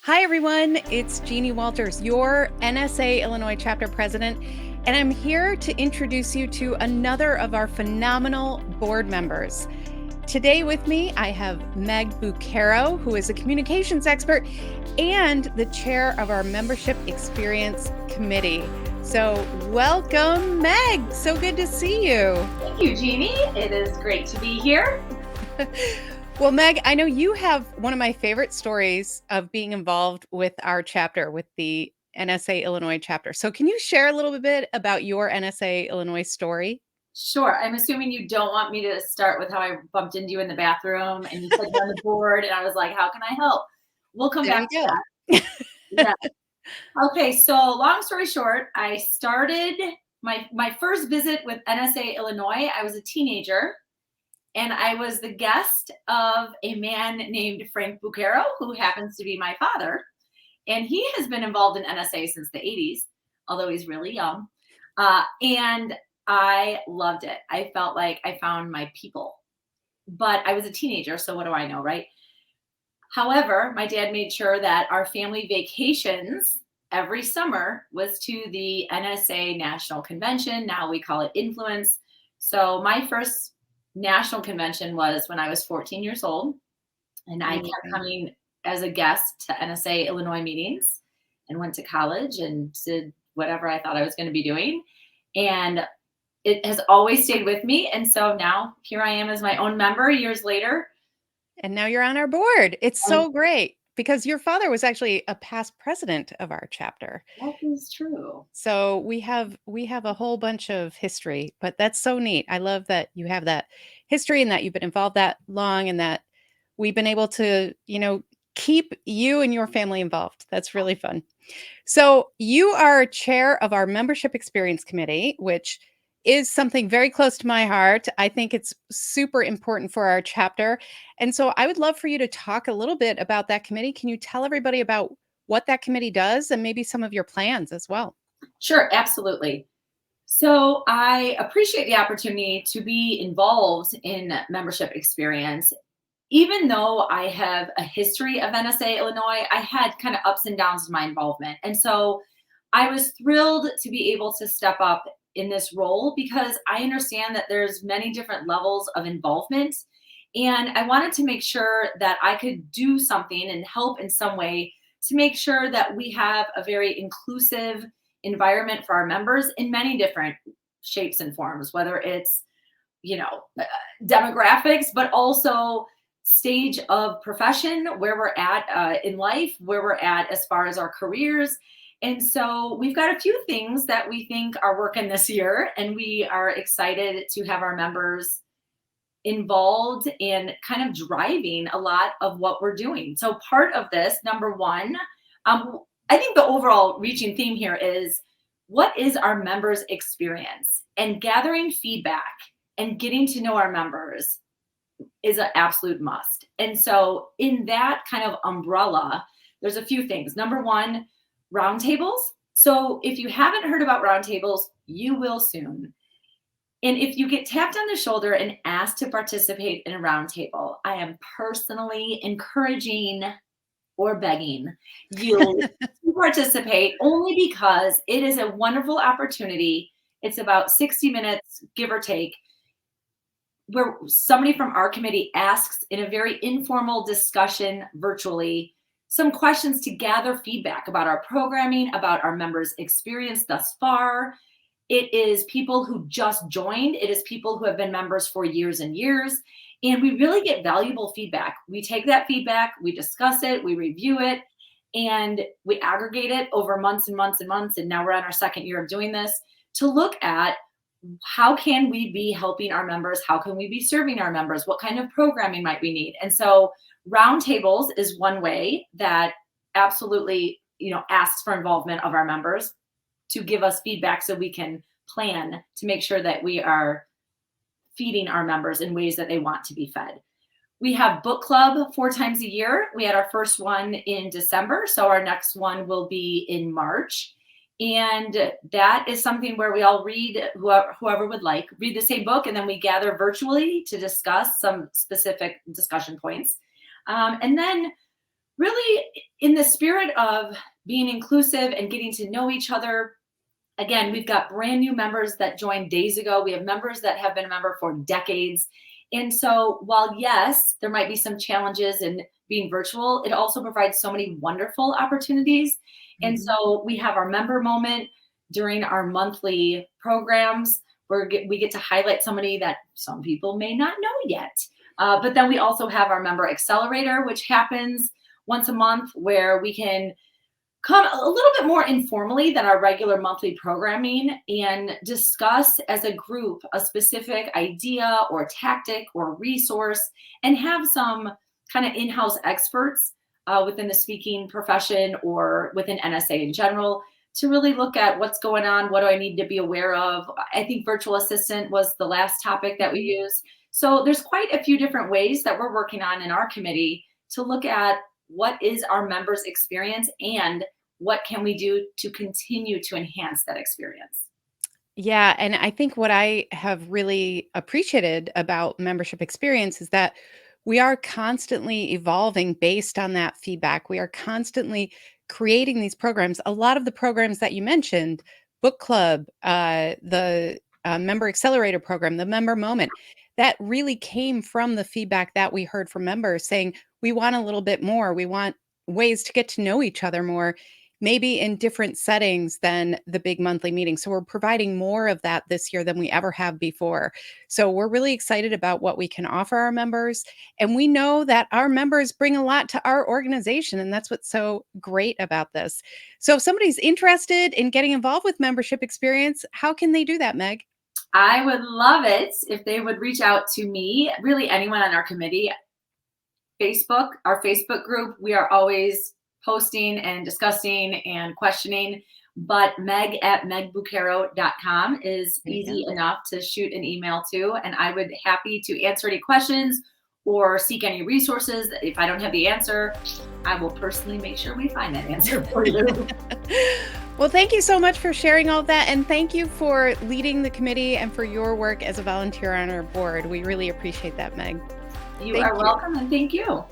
Hi, everyone. It's Jeannie Walters, your NSA Illinois chapter president, and I'm here to introduce you to another of our phenomenal board members. Today with me, I have Meg Bucaro, who is a communications expert and the chair of our Membership Experience Committee. So welcome, Meg. So good to see you. Thank you, Jeannie. It is great to be here. Well, Meg, I know you have one of my favorite stories of being involved with our chapter, with the NSA Illinois chapter. So can you share a little bit about your NSA Illinois story? Sure. I'm assuming you don't want me to start with how I bumped into you in the bathroom and you said you're on the board, and I was like, how can I help? We'll come There back you to go. that. Yeah. Okay. So long story short, I started my first visit with NSA Illinois. I was a teenager and I was the guest of a man named Frank Bucaro, who happens to be my father. And he has been involved in NSA since the 80s, although he's really young. And I loved it. I felt like I found my people. But I was a teenager, so what do I know, right? However, my dad made sure that our family vacations every summer was to the NSA National Convention. Now we call it Influence. So my first national convention was when I was 14 years old, and I kept coming as a guest to NSA Illinois meetings and went to college and did whatever I thought I was going to be doing. And it has always stayed with me. And so now here I am as my own member years later. And now you're on our board. It's And so great because your father was actually a past president of our chapter. that is true. So we have a whole bunch of history, but that's so neat. I love that you have that history and that you've been involved that long and that we've been able to, keep you and your family involved. That's really fun. So, you are chair of our Membership Experience Committee, which is something very close to my heart. I think it's super important for our chapter. And so, I would love for you to talk a little bit about that committee. Can you tell everybody about what that committee does and maybe some of your plans as well? Sure, absolutely. So I appreciate the opportunity to be involved in membership experience. Even though I have a history of NSA Illinois, I had kind of ups and downs in my involvement. And so I was thrilled to be able to step up in this role because I understand that there's many different levels of involvement. And I wanted to make sure that I could do something and help in some way to make sure that we have a very inclusive environment for our members in many different shapes and forms, whether it's, you know, demographics, but also stage of profession, where we're at in life, where we're at as far as our careers. And so we've got a few things that we think are working this year, and we are excited to have our members involved in kind of driving a lot of what we're doing. So part of this, number one, I think the overall reaching theme here is what is our members' experience, and gathering feedback and getting to know our members is an absolute must. And so in that kind of umbrella, there's a few things. Number one, roundtables. So if you haven't heard about roundtables, you will soon. And if you get tapped on the shoulder and asked to participate in a roundtable, I am personally encouraging or begging you to participate, only because it is a wonderful opportunity. It's about 60 minutes, give or take, where somebody from our committee asks in a very informal discussion virtually some questions to gather feedback about our programming, about our members' experience thus far. It is people who just joined. It is people who have been members for years and years. And we really get valuable feedback. We take that feedback, we discuss it, we review it, and we aggregate it over months and months and months. And now we're on our second year of doing this to look at how can we be helping our members? How can we be serving our members? What kind of programming might we need? And so roundtables is one way that absolutely, asks for involvement of our members to give us feedback so we can plan to make sure that we are feeding our members in ways that they want to be fed. We have book club 4 times a year. We had our first one in December, so our next one will be in March. And that is something where we all read, whoever would like, read the same book, and then we gather virtually to discuss some specific discussion points. And then really in the spirit of being inclusive and getting to know each other. Again, we've got brand new members that joined days ago. We have members that have been a member for decades. And so, while yes, there might be some challenges in being virtual, it also provides so many wonderful opportunities. And Mhm. so, we have our member moment during our monthly programs where we get to highlight somebody that some people may not know yet. But then we also have our member accelerator, which happens once a month, where we can come a little bit more informally than our regular monthly programming and discuss as a group a specific idea or tactic or resource, and have some kind of in-house experts within the speaking profession or within NSA in general to really look at what's going on. What do I need to be aware of? I think virtual assistant was the last topic that we used. So there's quite a few different ways that we're working on in our committee to look at what is our members' experience and what can we do to continue to enhance that experience. Yeah, and I think what I have really appreciated about membership experience is that we are constantly evolving based on that feedback. We are constantly creating these programs. A lot of the programs that you mentioned, book club, the member accelerator program, the member moment, that really came from the feedback that we heard from members saying, we want a little bit more. We want ways to get to know each other more, maybe in different settings than the big monthly meeting. So we're providing more of that this year than we ever have before. So we're really excited about what we can offer our members. And we know that our members bring a lot to our organization. And that's what's so great about this. So if somebody's interested in getting involved with membership experience, how can they do that, Meg? I would love it if they would reach out to me, really anyone on our committee. Facebook, our Facebook group, we are always posting and discussing and questioning. But Meg at megbucaro.com is There you go. easy enough to shoot an email to. And I would happy to answer any questions or seek any resources. If I don't have the answer, I will personally make sure we find that answer for you. Well, thank you so much for sharing all of that. And thank you for leading the committee and for your work as a volunteer on our board. We really appreciate that, Meg. You Thank are you. welcome and thank you.